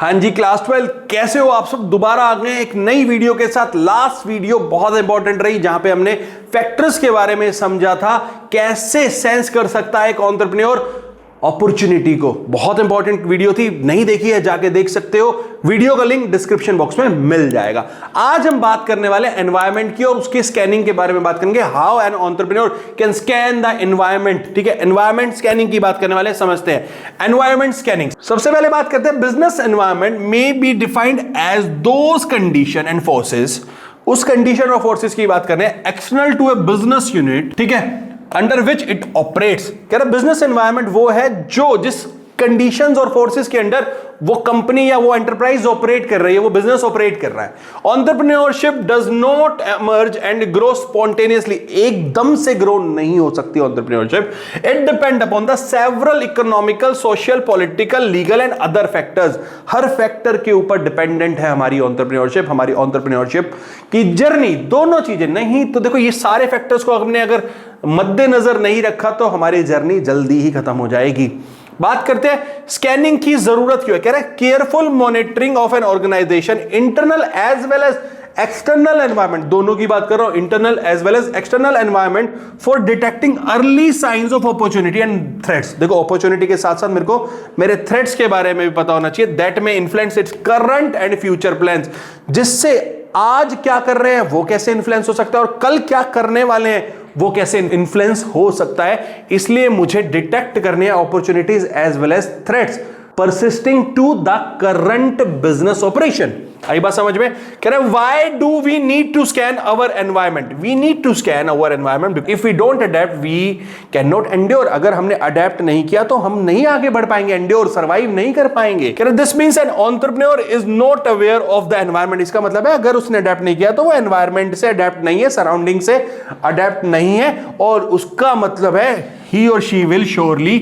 हाँ जी, क्लास 12 कैसे हो आप सब? दोबारा आ गए एक नई वीडियो के साथ। लास्ट वीडियो बहुत इंपॉर्टेंट रही जहां पे हमने फैक्टर्स के बारे में समझा था, कैसे सेंस कर सकता है एक एंटरप्रेन्योर अपॉर्चुनिटी को। बहुत इंपॉर्टेंट वीडियो थी, नहीं देखी है जाके देख सकते हो, वीडियो का लिंक डिस्क्रिप्शन बॉक्स में मिल जाएगा। आज हम बात करने वाले एनवायरनमेंट की और उसके स्कैनिंग के बारे में बात करेंगे। How an entrepreneur can scan the environment. ठीक है, एनवायरनमेंट स्कैनिंग की बात करने वाले, समझते हैं एनवायरनमेंट स्कैनिंग। सबसे पहले बात करते हैं business environment may be defined as those condition and forces. उस कंडीशन और फोर्सेस की बात कर रहे हैं external to a business unit, ठीक है, अंडर विच इट ऑपरेट्स। कह रहा बिजनेस एनवायरनमेंट वो है जो जिस कंडीशंस और फोर्सेस के अंडर वो कंपनी या वो एंटरप्राइज ऑपरेट कर रही है, वो बिजनेस ऑपरेट कर रहा है। Entrepreneurship does not emerge and grow spontaneously. एकदम से ग्रो नहीं हो सकती entrepreneurship. It depend upon the several economical, social, political, legal and other factors. Her factor के ऊपर डिपेंडेंट है हमारी एंटरप्रेन्योरशिप, हमारी एंटरप्रेन्योरशिप की जर्नी। दोनों चीजें नहीं तो देखो, ये सारे फैक्टर्स को हमने अगर मद्देनजर नहीं रखा तो हमारी जर्नी जल्दी ही खत्म हो जाएगी। बात करते हैं स्कैनिंग की जरूरत क्यों है। कह रहे हैं careful monitoring of an organization internal as well as external environment, दोनों की बात कर रहा हूं, internal as well as external environment for detecting early signs of opportunity and threats. देखो, अपॉर्चुनिटी के साथ साथ मेरे को मेरे थ्रेट्स के बारे में भी पता होना चाहिए। दैट में influence its current and future plans, जिससे आज क्या कर रहे हैं वो कैसे इन्फ्लुएंस हो सकता है और कल क्या करने वाले हैं वो कैसे इन्फ्लुएंस हो सकता है। इसलिए मुझे डिटेक्ट करनी है opportunities as well as threats persisting to the current business operation. आई बात समझ में? कह रहे why do we need to scan our environment? We need to scan our environment if we don't adapt we can not endure. अगर हमने adapt नहीं किया तो हम नहीं आगे बढ़ पाएंगे, एंड्योर सर्वाइव नहीं कर पाएंगे। कह रहे this means an entrepreneur is not aware of the environment. इसका मतलब है अगर उसने अडेप्ट नहीं किया तो वो एनवायरनमेंट से अडेप्ट नहीं है, सराउंडिंग से अडेप्ट नहीं है, और उसका मतलब है ही और शी विल श्योरली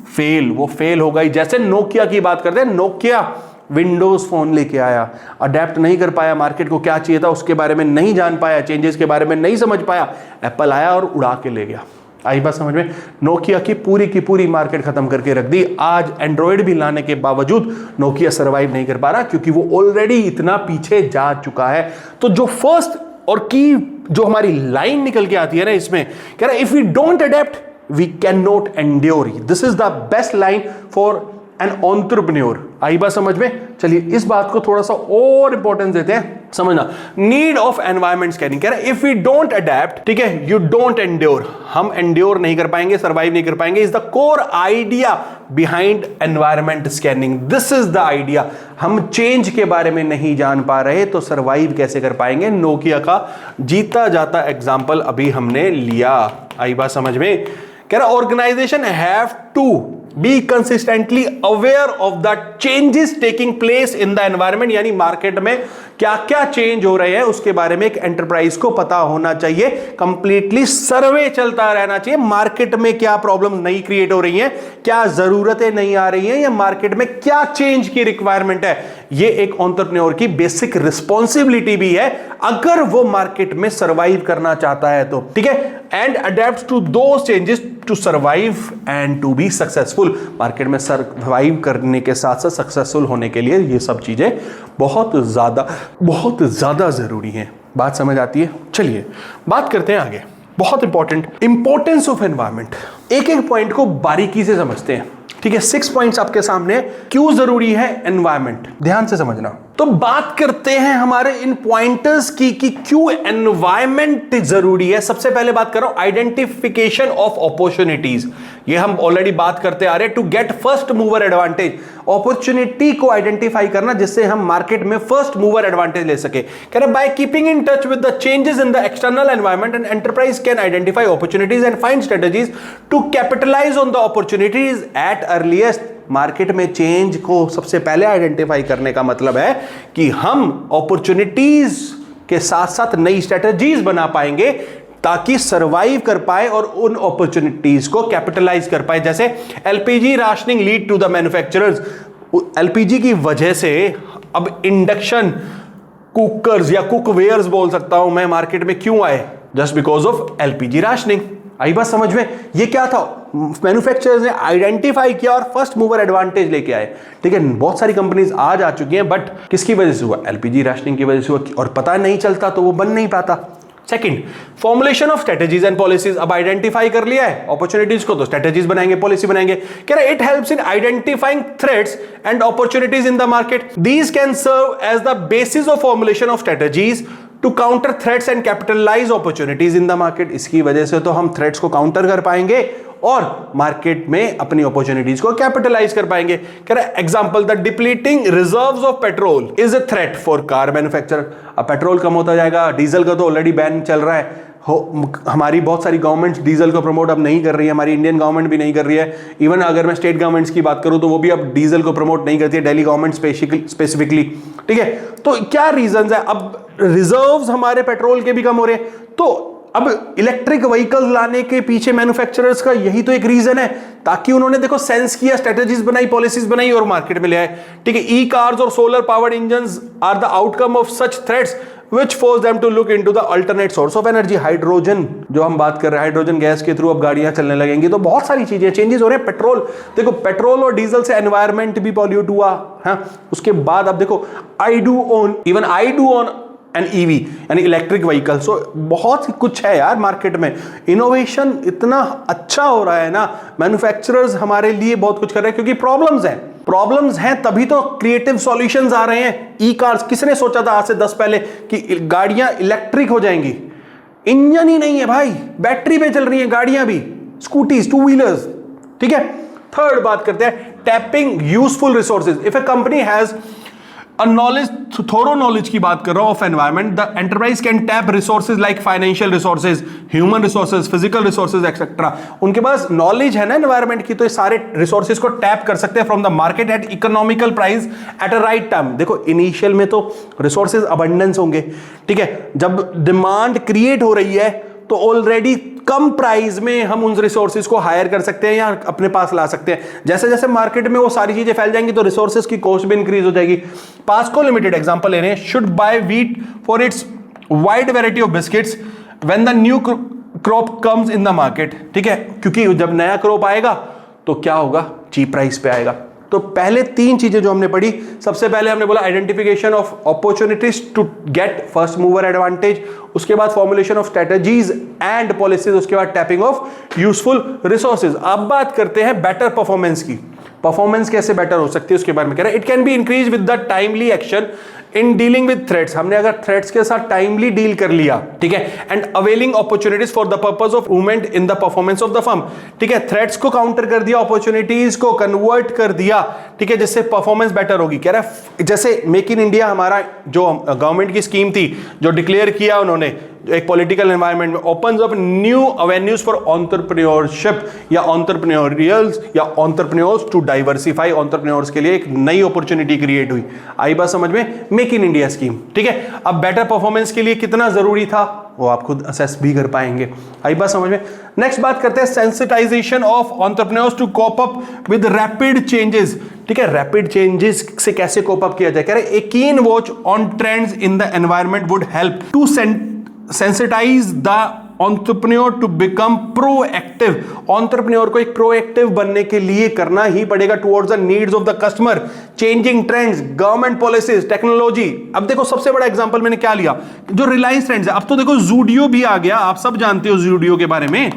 फेल। वो फेल होगा ही। जैसे नोकिया की बात करते हैं, नोकिया विंडोज फोन लेके आया, अडेप्ट नहीं कर पाया, मार्केट को क्या चाहिए था उसके बारे में नहीं जान पाया, चेंजेस के बारे में नहीं समझ पाया, एप्पल आया और उड़ा के ले गया। आई बात समझ में? नोकिया की पूरी मार्केट खत्म करके रख दी। आज एंड्रॉयड भी लाने के बावजूद नोकिया सर्वाइव नहीं कर पा रहा, क्योंकि वो ऑलरेडी इतना पीछे जा चुका है। तो जो फर्स्ट और की जो हमारी लाइन निकल के आती है ना इसमें, कह रहा है if we don't adapt we can not endure. This is the best line for an entrepreneur. आई बात समझ में? चलिए इस बात को थोड़ा सा और इंपॉर्टेंस देते हैं, समझना। नीड ऑफ एनवायरनमेंट स्कैनिंग, कह रहा है इफ वी डोंट अडेप्ट, ठीक है, यू डोंट एंड्योर, हम एंड्योर नहीं कर पाएंगे, सर्वाइव नहीं कर पाएंगे। Is the core idea behind environment scanning. This is the idea. हम चेंज के बारे में नहीं जान पा रहे तो सर्वाइव कैसे कर पाएंगे? नोकिया का जीता जाता एग्जाम्पल अभी हमने लिया। आई बात समझ में? कह रहा organization have to be consistently aware of the changes taking place in the environment. यानी मार्केट में क्या क्या चेंज हो रहे हैं उसके बारे में एक एंटरप्राइज को पता होना चाहिए। कंप्लीटली सर्वे चलता रहना चाहिए। मार्केट में क्या प्रॉब्लम नई क्रिएट हो रही हैं, क्या जरूरतें नहीं आ रही हैं, या मार्केट में क्या चेंज की रिक्वायरमेंट है। ये एक एंटरप्रेन्योर की बेसिक रिस्पॉन्सिबिलिटी भी है अगर वो मार्केट में सर्वाइव करना चाहता है तो, ठीक है। And adapt to those changes to survive and to be successful. Market में सर्वाइव करने के साथ साथ सक्सेसफुल होने के लिए ये सब चीजें बहुत ज्यादा जरूरी हैं। बात समझ आती है? चलिए बात करते हैं आगे। बहुत इंपॉर्टेंस ऑफ एनवायरनमेंट। एक एक पॉइंट को बारीकी से समझते हैं, ठीक है। 6 पॉइंट्स आपके सामने। क्यों जरूरी है एनवायरनमेंट, ध्यान से समझना। तो बात करते हैं हमारे इन पॉइंटर्स की कि क्यों एनवायरनमेंट जरूरी है। सबसे पहले बात कर रहा हूं आइडेंटिफिकेशन ऑफ अपॉर्चुनिटीज। ये हम ऑलरेडी बात करते आ रहे हैं। To get first mover advantage, opportunity को आइडेंटिफाई करना जिससे हम मार्केट में फर्स्ट मूवर एडवांटेज ले सके। कह रहे by keeping in touch with the changes in the external environment and enterprise can identify opportunities and find strategies to capitalize on the opportunities at earliest. Market में change को सबसे पहले identify करने का मतलब है कि हम अपॉर्चुनिटीज के साथ साथ नई स्ट्रेटजीज बना पाएंगे ताकि सरवाइव कर पाए और उन अपॉर्चुनिटीज को कैपिटलाइज कर पाए। जैसे LPG rationing lead to the manufacturers. LPG की वजह से अब इंडक्शन कुकर्स या कुकवेयर्स बोल सकता हूं मैं मार्केट में क्यों आए? Just because of LPG rationing. आई बात समझ में? ये क्या था? मैन्युफैक्चरर्स ने आइडेंटिफाई किया और फर्स्ट मूवर एडवांटेज लेके आए। ठीक है, बहुत सारी कंपनीज आज आ चुकी हैं, बट किसकी वजह से हुआ? एलपीजी राशनिंग की वजह से हुआ, और पता नहीं चलता तो वो बन नहीं पाता। Second, formulation of strategies and policies. अब आइडेंटिफाई कर लिया है अपॉर्चुनिटीज को, तो स्ट्रेटेजीज बनाएंगे, पॉलिसी बनाएंगे। कह रहा है it helps in identifying threats and opportunities in the market. These can serve as the basis of formulation of strategies to counter threats and capitalize opportunities in the market. इसकी वजह से तो हम थ्रेट्स को काउंटर कर पाएंगे और market में अपनी अपॉर्चुनिटीज को कैपिटलाइज कर पाएंगे। कह रहा है example, the depleting reserves of petrol is a threat for car manufacturer. अब पेट्रोल कम होता जाएगा, डीजल का तो ऑलरेडी बैन चल रहा है, हमारी बहुत सारी गवर्नमेंट्स डीजल को प्रमोट अब नहीं कर रही है, हमारी इंडियन गवर्नमेंट भी नहीं कर रही है। इवन अगर मैं स्टेट गवर्नमेंट्स की बात करूं तो वो भी अब डीजल को प्रमोट नहीं करती है, दिल्ली गवर्नमेंट स्पेसिफिकली। ठीक है, तो क्या रीजंस है? अब रिजर्व्स हमारे पेट्रोल के भी कम हो रहे हैं, तो अब इलेक्ट्रिक व्हीकल लाने के पीछे मैन्युफैक्चरर्स का यही तो एक रीजन है, ताकि उन्होंने देखो सेंस किया, स्ट्रेटेजीज बनाई, पॉलिसीज बनाई और मार्केट में ले आए। ठीक है, ई कार्स और solar powered engines are the outcome of such threats which force them to look into the alternate source of energy। Hydrogen जो हम बात कर रहे हैं, हाइड्रोजन गैस के थ्रू अब गाड़ियां चलने लगेंगी, तो बहुत सारी चीजें चेंजेस हो रहे हैं। पेट्रोल देखो, पेट्रोल और डीजल से एनवायरनमेंट भी पॉल्यूट हुआ है। उसके बाद अब देखो, I do own N EV यानी इलेक्ट्रिक व्हीकल। सो बहुत कुछ है यार मार्केट में, इनोवेशन इतना अच्छा हो रहा है ना, मैन्युफैक्चरर्स हमारे लिए बहुत कुछ कर रहे हैं, क्योंकि प्रॉब्लम्स हैं तभी तो क्रिएटिव सॉल्यूशंस आ रहे हैं। ई कार्स, किसने सोचा था आज से 10 पहले कि गाड़ियां इलेक्ट्रिक हो जाएंगी? इंजन ही नहीं है भाई, बैटरी पे चल रही हैं गाड़ियां भी, स्कूटीज, टू व्हीलर्स। ठीक है, थर्ड बात करते हैं tapping useful resources. If a company has a knowledge, thorough knowledge की बात कर रहा हूं of environment, the enterprise can tap resources like financial resources, human resources, physical resources etc। उनके पास नॉलेज है ना एनवायरमेंट की, तो ये सारे रिसोर्सेज को टैप कर सकते हैं from the market at economical price at a right time. देखो, इनिशियल में तो रिसोर्सेज अबंडेंस होंगे, ठीक है, जब डिमांड क्रिएट हो रही है तो ऑलरेडी कम प्राइस में हम उन रिसोर्सेज को हायर कर सकते हैं या अपने पास ला सकते हैं। जैसे जैसे मार्केट में वो सारी चीजें फैल जाएंगी तो रिसोर्सेज की कॉस्ट भी इंक्रीज हो जाएगी। पास्को लिमिटेड एग्जांपल ले रहे हैं, should buy wheat for its wide variety of biscuits when the new crop comes in the market. ठीक है, क्योंकि जब नया क्रॉप आएगा तो क्या होगा, चीप प्राइस पे आएगा। तो पहले 3 चीजें जो हमने पढ़ी, सबसे पहले हमने बोला identification of opportunities to get first mover advantage, उसके बाद formulation of strategies and policies, उसके बाद टैपिंग ऑफ यूजफुल रिसोर्सेज। अब बात करते हैं बेटर परफॉर्मेंस की। परफॉर्मेंस कैसे बेटर हो सकती है उसके बारे में कह रहे हैं, it can be increase with the timely action in dealing with threats. हमने अगर थ्रेट्स के साथ टाइमली डील कर लिया, ठीक है, and availing opportunities for the purpose of movement in the performance of the firm. ठीक है, थ्रेट्स को काउंटर कर दिया, अपॉर्चुनिटीज को कन्वर्ट कर दिया, ठीक है, जिससे परफॉर्मेंस बेटर होगी। कह रहा है जैसे मेक इन इंडिया हमारा जो गवर्नमेंट की स्कीम थी, जो डिक्लेयर किया उन्होंने, एक पॉलिटिकल एनवायरनमेंट में opens up new avenues for entrepreneurship या एंटरप्रेन्योरियल्स या एंटरप्रेन्योर्स टू डाइवर्सिफाई। एंटरप्रेन्योर्स के लिए एक नई अपॉर्चुनिटी क्रिएट हुई। आई बात समझ में? Make in India scheme. ठीक है, अब बेटर परफॉर्मेंस के लिए कितना जरूरी था वो आप खुद असेस भी कर पाएंगे। आई बात समझ में? नेक्स्ट बात करते हैं sensitization of entrepreneurs to cope up with rapid changes. ठीक है, रैपिड चेंजेस से कैसे कोप अप किया जाए? कह रहे हैं a keen watch on trends in the environment would help to sensitize the entrepreneur to become proactive। entrepreneur को एक proactive बनने के लिए करना ही पड़ेगा towards the needs of the customer, changing trends, government policies, technology। अब देखो, सबसे बड़ा एग्जांपल मैंने क्या लिया, जो रिलायंस ट्रेंड्स है। अब तो देखो Zudio भी आ गया, आप सब जानते हो Zudio के बारे में,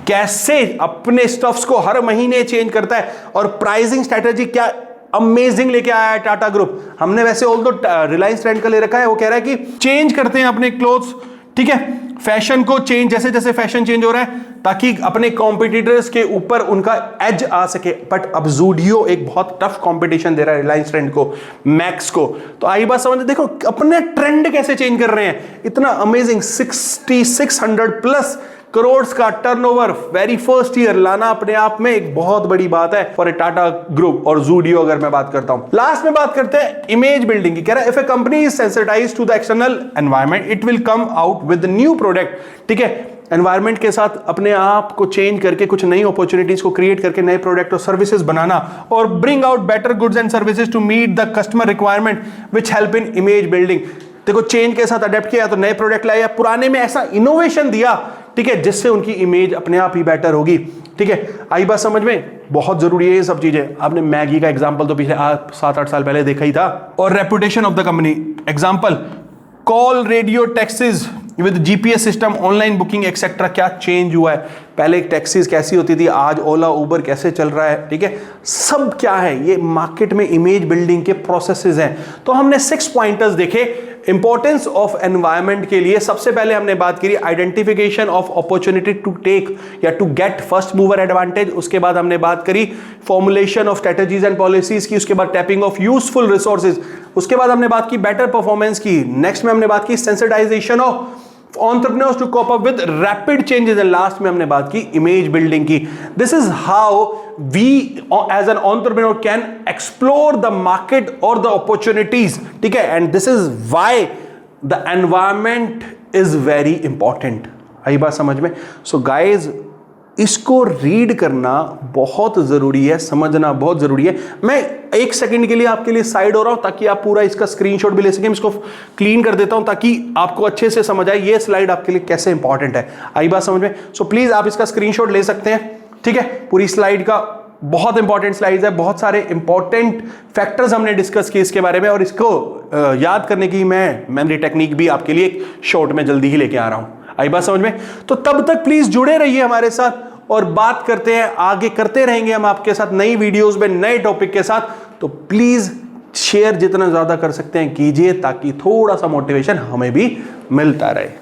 कैसे अपने स्टफ्स को हर महीने चेंज करता है और प्राइसिंग स्ट्रेटेजी क्या अमेजिंग लेके आया है टाटा ग्रुप। हमने वैसे ऑल दो रिलायंस ट्रेंड का ले रखा है, वो कह रहा है कि चेंज करते हैं अपने क्लोथ्स, ठीक है, फैशन को चेंज, जैसे जैसे फैशन चेंज हो रहा है ताकि अपने कॉम्पिटिटर्स के ऊपर उनका एज आ सके। बट अब Zudio एक बहुत टफ कंपटीशन दे रहा है रिलायंस ट्रेंड को, मैक्स को। तो आई बात समझ, देखो अपने ट्रेंड कैसे चेंज कर रहे हैं। इतना अमेजिंग 600 प्लस करोड़ का टर्नओवर वेरी फर्स्ट ईयर लाना अपने आप में एक बहुत बड़ी बात है फॉर ए टाटा ग्रुप और Zudio अगर मैं बात करता हूं। लास्ट में बात करते हैं इमेज बिल्डिंग की। कह रहा है if a company is sensitized to the external environment it will come out with new product. ठीक है, एनवायरनमेंट के साथ अपने आप को चेंज करके कुछ नई अपॉर्चुनिटीज को क्रिएट करके नए प्रोडक्ट और सर्विसेज बनाना और bring out better goods and services to meet the customer requirement which help in image building. देखो, चेंज के साथ अडेप्ट किया तो नए प्रोडक्ट लाया, पुराने में ऐसा इनोवेशन दिया, ठीक है, जिससे उनकी इमेज अपने आप ही बेटर होगी। ठीक है, आई बात समझ में? बहुत जरूरी है ये सब चीजें। आपने मैगी का एग्जांपल तो पिछले 7-8 साल पहले देखा ही था। और reputation of the company, example call, radio, taxis with GPS system, online booking etcetera. क्या चेंज हुआ है? पहले टैक्सीज कैसी होती थी, आज ओला उबर कैसे चल रहा है, ठीक है, सब क्या है, ये मार्केट में इमेज बिल्डिंग के प्रोसेसेस हैं। तो हमने 6 पॉइंटर्स देखे इंपॉर्टेंस ऑफ एनवायरनमेंट के लिए। सबसे पहले हमने बात करी identification of opportunity to take या to get first mover advantage. उसके बाद हमने बात करी formulation of strategies and policies की। उसके बाद टैपिंग ऑफ यूजफुल रिसोर्सेज। उसके बाद हमने बात की बेटर परफॉर्मेंस की। नेक्स्ट में हमने बात की sensitization of entrepreneurs to cope up with rapid changes, and last में हमने बात की इमेज बिल्डिंग की। This is how we as an entrepreneur can explore the market और द अपॉर्चुनिटीज, ठीक है, and this is why the environment is very important. आई बात समझ में? सो गाइज, इसको रीड करना बहुत जरूरी है, समझना बहुत जरूरी है। मैं 1 सेकंड के लिए आपके लिए साइड हो रहा हूं ताकि आप पूरा इसका स्क्रीनशॉट भी ले सकें। इसको क्लीन कर देता हूं ताकि आपको अच्छे से समझ आए ये स्लाइड आपके लिए कैसे इंपॉर्टेंट है। आई बात समझ में? सो प्लीज आप इसका स्क्रीनशॉट ले सकते हैं, ठीक है। पूरी स्लाइड का बहुत इंपॉर्टेंट स्लाइड है, बहुत सारे इंपॉर्टेंट फैक्टर्स हमने डिस्कस किए इसके बारे में, और इसको याद करने की मैं मेमोरी टेक्निक भी आपके लिए एक शॉर्ट में जल्दी ही लेके आ रहा हूं। आई बात समझ में? तो तब तक प्लीज जुड़े रहिए हमारे साथ और बात करते हैं, आगे करते रहेंगे हम आपके साथ नई वीडियोस में नए टॉपिक के साथ। तो प्लीज शेयर जितना ज्यादा कर सकते हैं कीजिए ताकि थोड़ा सा मोटिवेशन हमें भी मिलता रहे।